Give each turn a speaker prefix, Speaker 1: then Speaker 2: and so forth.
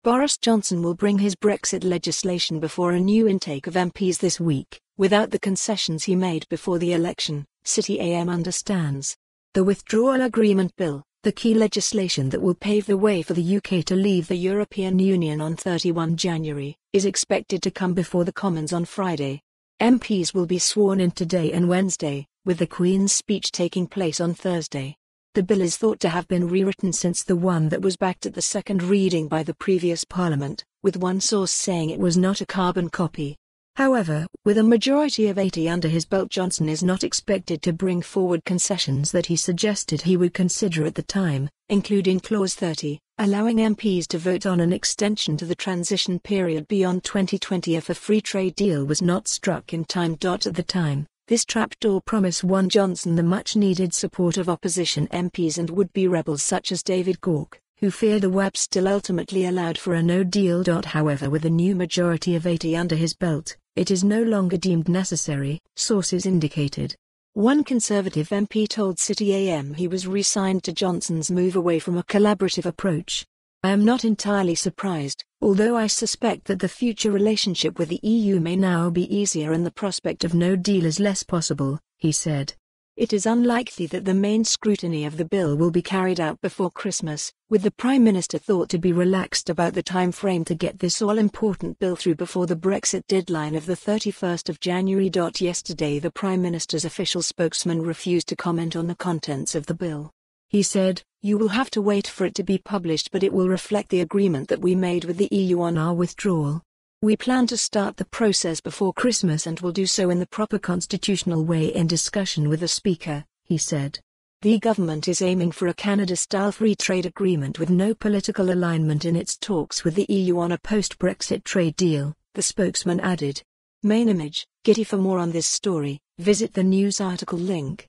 Speaker 1: Boris Johnson will bring his Brexit legislation before a new intake of MPs this week, without the concessions he made before the election, City A.M understands. The Withdrawal Agreement Bill, the key legislation that will pave the way for the UK to leave the European Union on 31 January, is expected to come before the Commons on Friday. MPs will be sworn in today and Wednesday, with the Queen's speech taking place on Thursday. The bill is thought to have been rewritten since the one that was backed at the second reading by the previous Parliament, with one source saying it was not a carbon copy. However, with a majority of 80 under his belt, Johnson is not expected to bring forward concessions that he suggested he would consider at the time, including Clause 30, allowing MPs to vote on an extension to the transition period beyond 2020 if a free trade deal was not struck in time. At the time, this trapdoor promise won Johnson the much-needed support of opposition MPs and would-be rebels such as David Gauke, who feared the WAB still ultimately allowed for a no deal. However, with a new majority of 80 under his belt, it is no longer deemed necessary, sources indicated. One Conservative MP told City A.M. he was resigned to Johnson's move away from a collaborative approach. "I am not entirely surprised, although I suspect that the future relationship with the EU may now be easier and the prospect of no deal is less possible," he said. It is unlikely that the main scrutiny of the bill will be carried out before Christmas, with the Prime Minister thought to be relaxed about the time frame to get this all-important bill through before the Brexit deadline of the 31st of January. Yesterday the Prime Minister's official spokesman refused to comment on the contents of the bill. He said, "You will have to wait for it to be published, but it will reflect the agreement that we made with the EU on our withdrawal. We plan to start the process before Christmas and will do so in the proper constitutional way in discussion with the Speaker," he said. The government is aiming for a Canada-style free trade agreement with no political alignment in its talks with the EU on a post-Brexit trade deal, the spokesman added. Main image, Getty. For more on this story, visit the news article link.